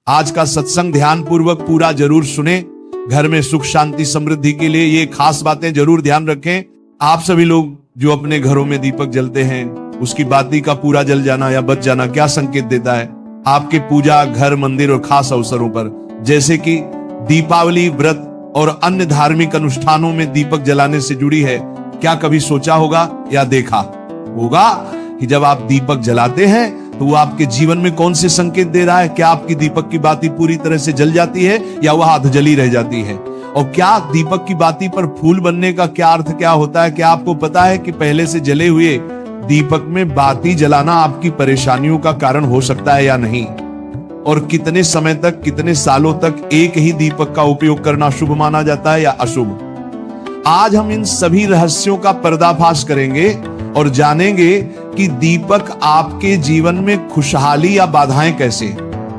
आज का सत्संग ध्यान पूर्वक पूरा जरूर सुने। घर में सुख शांति समृद्धि के लिए ये खास बातें जरूर ध्यान रखें। आप सभी लोग जो अपने घरों में दीपक जलते हैं, उसकी बाती का पूरा जल जाना या बच जाना क्या संकेत देता है? आपके पूजा, घर, मंदिर और खास अवसरों पर जैसे कि दीपावली, व्रत और अन्य धार्मिक अनुष्ठानों में दीपक जलाने से जुड़ी है। क्या कभी सोचा होगा या देखा होगा कि जब आप दीपक जलाते हैं तो वो आपके जीवन में कौन से संकेत दे रहा है? क्या आपकी दीपक की बाती पूरी तरह से जल जाती है या वह अधजली रह जाती है? और क्या दीपक की बाती पर फूल बनने का क्या अर्थ क्या होता है? क्या आपको पता है कि पहले से जले हुए दीपक में बाती जलाना आपकी परेशानियों का कारण हो सकता है या नहीं? और कितने समय तक, कितने सालों तक एक ही दीपक का उपयोग करना शुभ माना जाता है या अशुभ? आज हम इन सभी रहस्यों का पर्दाफाश करेंगे और जानेंगे कि दीपक आपके जीवन में खुशहाली या बाधाएं कैसे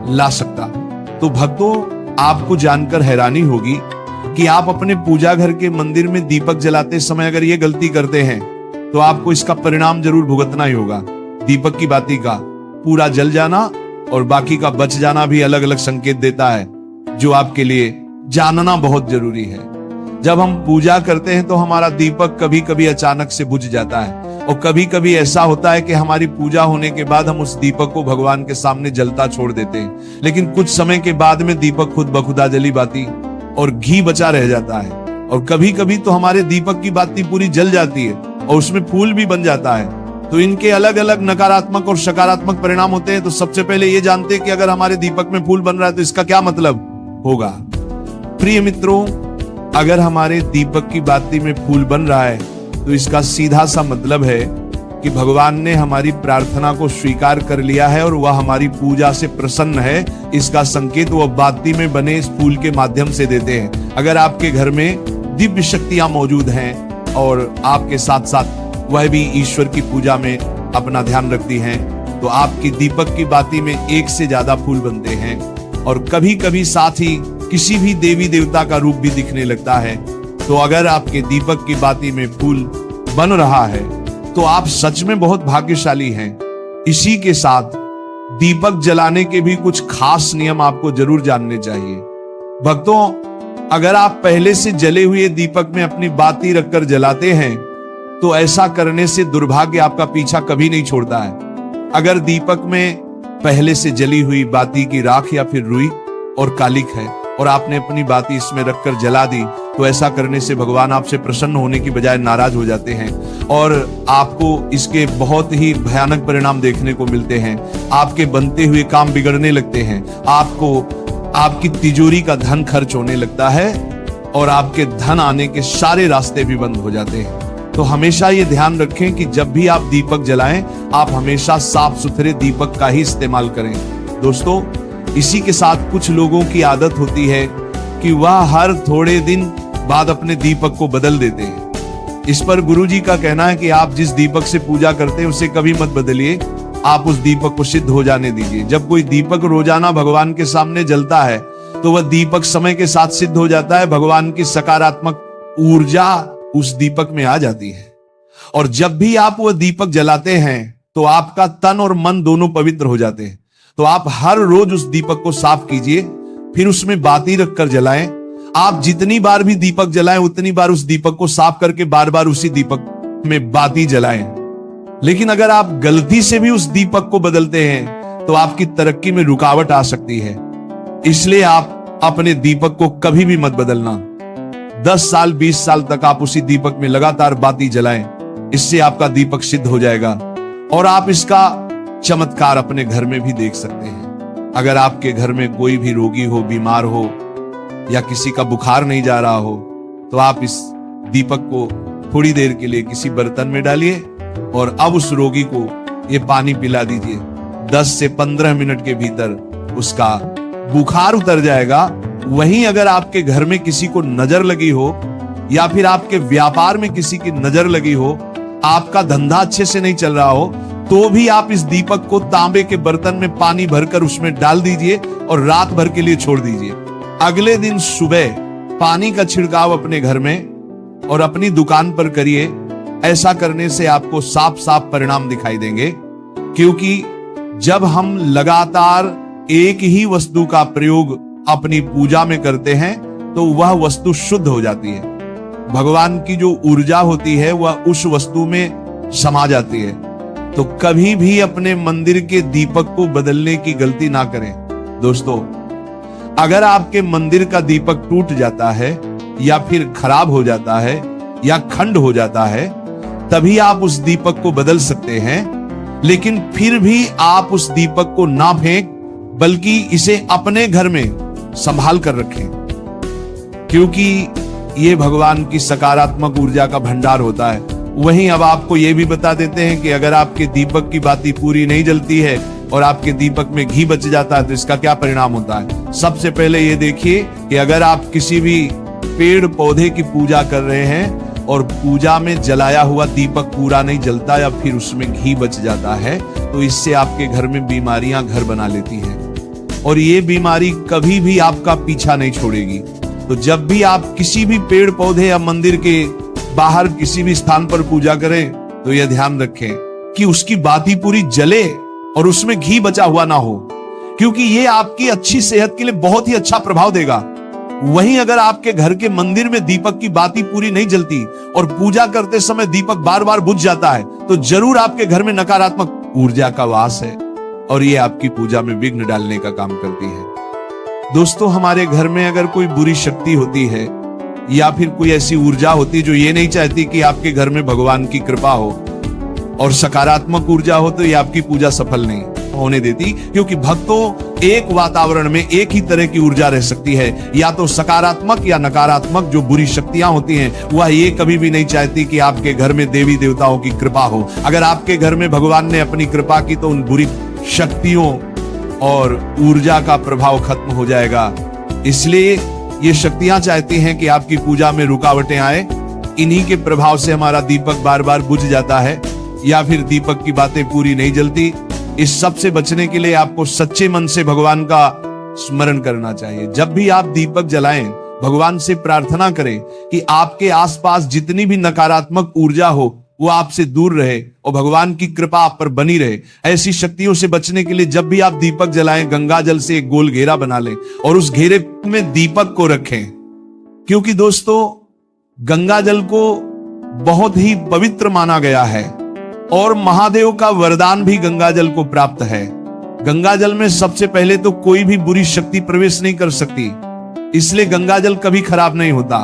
ला सकता। तो भक्तों, आपको जानकर हैरानी होगी कि आप अपने पूजा घर के मंदिर में दीपक जलाते समय अगर ये गलती करते हैं तो आपको इसका परिणाम जरूर भुगतना ही होगा। दीपक की बाती का पूरा जल जाना और बाकी का बच जाना भी अलग अलग संकेत देता है, जो आपके लिए जानना बहुत जरूरी है। जब हम पूजा करते हैं तो हमारा दीपक कभी कभी अचानक से बुझ जाता है और कभी कभी ऐसा होता है कि हमारी पूजा होने के बाद हम उस दीपक को भगवान के सामने जलता छोड़ देते हैं, लेकिन कुछ समय के बाद में दीपक खुद बखुदा जली बाती और घी बचा रह जाता है। और कभी कभी तो हमारे दीपक की बाती पूरी जल जाती है और उसमें फूल भी बन जाता है। तो इनके अलग अलग नकारात्मक और सकारात्मक परिणाम होते हैं। तो सबसे पहले ये जानते हैं कि अगर हमारे दीपक में फूल बन रहा है तो इसका क्या मतलब होगा। प्रिय मित्रों, अगर हमारे दीपक की बाती में फूल बन रहा है तो इसका सीधा सा मतलब है कि भगवान ने हमारी प्रार्थना को स्वीकार कर लिया है और वह हमारी पूजा से प्रसन्न है। इसका संकेत वह बाती में बने इस फूल के माध्यम से देते हैं। अगर आपके घर में दिव्य शक्तियां मौजूद हैं और आपके साथ साथ वह भी ईश्वर की पूजा में अपना ध्यान रखती हैं, तो आपकी दीपक की बाती में एक से ज्यादा फूल बनते हैं और कभी कभी साथ ही किसी भी देवी देवता का रूप भी दिखने लगता है। तो अगर आपके दीपक की बाती में फूल बन रहा है तो आप सच में बहुत भाग्यशाली हैं। इसी के साथ दीपक जलाने के भी कुछ खास नियम आपको जरूर जानने चाहिए। भक्तों, अगर आप पहले से जले हुए दीपक में अपनी बाती रखकर जलाते हैं तो ऐसा करने से दुर्भाग्य आपका पीछा कभी नहीं छोड़ता है। अगर दीपक में पहले से जली हुई बाती की राख या फिर रुई और कालिक है और आपने अपनी बाती इसमें रखकर जला दी तो ऐसा करने से भगवान आपसे प्रसन्न होने की बजाय नाराज हो जाते हैं और आपको इसके बहुत ही भयानक परिणाम देखने को मिलते हैं। आपके बनते हुए काम बिगड़ने लगते हैं, आपको आपकी तिजोरी का धन खर्च होने लगता है और आपके धन आने के सारे रास्ते भी बंद हो जाते हैं। तो हमेशा ये ध्यान रखें कि जब भी आप दीपक जलाएं, आप हमेशा साफ सुथरे दीपक का ही इस्तेमाल करें। दोस्तों, इसी के साथ कुछ लोगों की आदत होती है कि वह हर थोड़े दिन बाद अपने दीपक को बदल देते हैं। इस पर गुरुजी का कहना है कि आप जिस दीपक से पूजा करते हैं उसे कभी मत बदलिए, आप उस दीपक को सिद्ध हो जाने दीजिए। जब कोई दीपक रोजाना भगवान के सामने जलता है तो वह दीपक समय के साथ सिद्ध हो जाता है। भगवान की सकारात्मक ऊर्जा उस दीपक में आ जाती है और जब भी आप वह दीपक जलाते हैं तो आपका तन और मन दोनों पवित्र हो जाते हैं। तो आप हर रोज उस दीपक को साफ कीजिए, फिर उसमें बाती रखकर जलाएं। आप जितनी बार भी दीपक जलाएं उतनी बार उस दीपक को साफ करके बार बार उसी दीपक में बाती जलाएं। लेकिन अगर आप गलती से भी उस दीपक को बदलते हैं तो आपकी तरक्की में रुकावट आ सकती है। इसलिए आप अपने दीपक को कभी भी मत बदलना। 10 साल 20 साल तक आप उसी दीपक में लगातार बाती जलाएं, इससे आपका दीपक सिद्ध हो जाएगा और आप इसका चमत्कार अपने घर में भी देख सकते हैं। अगर आपके घर में कोई भी रोगी हो, बीमार हो या किसी का बुखार नहीं जा रहा हो तो आप इस दीपक को थोड़ी देर के लिए किसी बर्तन में डालिए और अब उस रोगी को ये पानी पिला दीजिए। 10 से 15 मिनट के भीतर उसका बुखार उतर जाएगा। वहीं अगर आपके घर में किसी को नजर लगी हो या फिर आपके व्यापार में किसी की नजर लगी हो, आपका धंधा अच्छे से नहीं चल रहा हो, तो भी आप इस दीपक को तांबे के बर्तन में पानी भरकर उसमें डाल दीजिए और रात भर के लिए छोड़ दीजिए। अगले दिन सुबह पानी का छिड़काव अपने घर में और अपनी दुकान पर करिए। ऐसा करने से आपको साफ साफ परिणाम दिखाई देंगे, क्योंकि जब हम लगातार एक ही वस्तु का प्रयोग अपनी पूजा में करते हैं तो वह वस्तु शुद्ध हो जाती है। भगवान की जो ऊर्जा होती है वह उस वस्तु में समा जाती है। तो कभी भी अपने मंदिर के दीपक को बदलने की गलती ना करें। दोस्तों, अगर आपके मंदिर का दीपक टूट जाता है या फिर खराब हो जाता है या खंड हो जाता है, तभी आप उस दीपक को बदल सकते हैं। लेकिन फिर भी आप उस दीपक को ना फेंक, बल्कि इसे अपने घर में संभाल कर रखें, क्योंकि ये भगवान की सकारात्मक ऊर्जा का भंडार होता है। वहीं अब आपको ये भी बता देते हैं कि अगर आपके दीपक की बाती पूरी नहीं जलती है और आपके दीपक में घी बच जाता है तो इसका क्या परिणाम होता है। सबसे पहले ये देखिए कि अगर आप किसी भी पेड़ पौधे की पूजा कर रहे हैं और पूजा में जलाया हुआ दीपक पूरा नहीं जलता या फिर उसमें घी बच जाता है, तो इससे आपके घर में बीमारियां घर बना लेती हैं और ये बीमारी कभी भी आपका पीछा नहीं छोड़ेगी। तो जब भी आप किसी भी पेड़ पौधे या मंदिर के बाहर किसी भी स्थान पर पूजा करें तो यह ध्यान रखें कि उसकी बाती पूरी जले और उसमें घी बचा हुआ ना हो, क्योंकि ये आपकी अच्छी सेहत के लिए बहुत ही अच्छा प्रभाव देगा। वहीं अगर आपके घर के मंदिर में दीपक की बाती पूरी नहीं जलती और पूजा करते समय दीपक बार बार बुझ जाता है तो जरूर आपके घर में नकारात्मक ऊर्जा का वास है और ये आपकी पूजा में विघ्न डालने का काम करती है। दोस्तों, हमारे घर में अगर कोई बुरी शक्ति होती है या फिर कोई ऐसी ऊर्जा होती है जो ये नहीं चाहती कि आपके घर में भगवान की कृपा हो और सकारात्मक ऊर्जा हो, तो ये आपकी पूजा सफल नहीं होने देती, क्योंकि भक्तों एक वातावरण में एक ही तरह की ऊर्जा रह सकती है, या तो सकारात्मक या नकारात्मक। जो बुरी शक्तियां होती हैं वह ये कभी भी नहीं चाहती कि आपके घर में देवी देवताओं की कृपा हो। अगर आपके घर में भगवान ने अपनी कृपा की तो उन बुरी शक्तियों और ऊर्जा का प्रभाव खत्म हो जाएगा। इसलिए ये शक्तियां चाहती हैं कि आपकी पूजा में रुकावटें आए। इन्हीं के प्रभाव से हमारा दीपक बार बार बुझ जाता है या फिर दीपक की बातें पूरी नहीं जलती। इस सब से बचने के लिए आपको सच्चे मन से भगवान का स्मरण करना चाहिए। जब भी आप दीपक जलाएं, भगवान से प्रार्थना करें कि आपके आसपास जितनी भी नकारात्मक ऊर्जा हो वो आपसे दूर रहे और भगवान की कृपा आप पर बनी रहे। ऐसी शक्तियों से बचने के लिए जब भी आप दीपक जलाएं, गंगा जल से एक गोल घेरा बना लें और उस घेरे में दीपक को रखें, क्योंकि दोस्तों गंगा जल को बहुत ही पवित्र माना गया है और महादेव का वरदान भी गंगा जल को प्राप्त है। गंगा जल में सबसे पहले तो कोई भी बुरी शक्ति प्रवेश नहीं कर सकती, इसलिए गंगा जल कभी खराब नहीं होता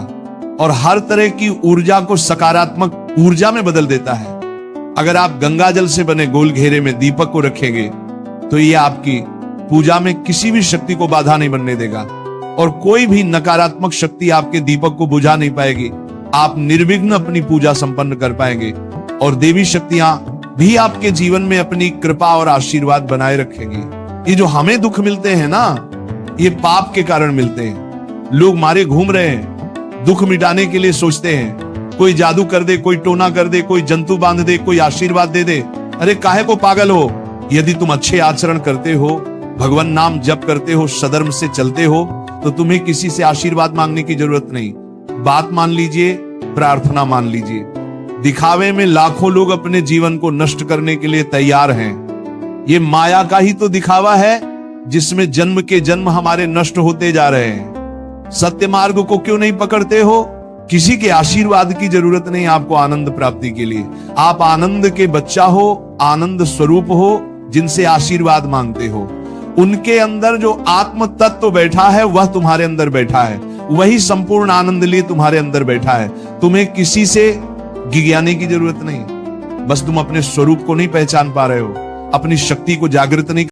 और हर तरह की ऊर्जा को सकारात्मक ऊर्जा में बदल देता है। अगर आप गंगा जल से बने गोल घेरे में दीपक को रखेंगे तो ये आपकी पूजा में किसी भी शक्ति को बाधा नहीं बनने देगा और कोई भी नकारात्मक शक्ति आपके दीपक को बुझा नहीं पाएगी। आप निर्विघ्न अपनी पूजा संपन्न कर पाएंगे और देवी शक्तियां भी आपके जीवन में अपनी कृपा और आशीर्वाद बनाए रखेंगी। ये जो हमें दुख मिलते हैं ना, ये पाप के कारण मिलते हैं। लोग मारे घूम रहे हैं, दुख मिटाने के लिए सोचते हैं कोई जादू कर दे, कोई टोना कर दे, कोई जंतु बांध दे, कोई आशीर्वाद दे दे। अरे काहे को पागल हो? यदि तुम अच्छे आचरण करते हो, भगवान नाम जप करते हो, सधर्म से चलते हो, तो तुम्हें किसी से आशीर्वाद मांगने की जरूरत नहीं। बात मान लीजिए, प्रार्थना मान लीजिए। दिखावे में लाखों लोग अपने जीवन को नष्ट करने के लिए तैयार हैं। ये माया का ही तो दिखावा है जिसमें जन्म के जन्म हमारे नष्ट होते जा रहे हैं। सत्य मार्ग को क्यों नहीं पकड़ते हो? किसी के आशीर्वाद की जरूरत नहीं आपको आनंद प्राप्ति के लिए। आप आनंद के बच्चा हो, आनंद स्वरूप हो, जिनसे आशीर्वाद मांगते हो। उनके अंदर जो आत्म तत्व बैठा है वह तुम्हारे अंदर बैठा है, वही संपूर्ण आनंद लिए तुम्हारे अंदर बैठा है। तुम्हें किसी से गिज्ञाने की जरूरत नहीं। बस तुम अपने स्वरूप को नहीं पहचान पा रहे हो, अपनी शक्ति को जागृत नहीं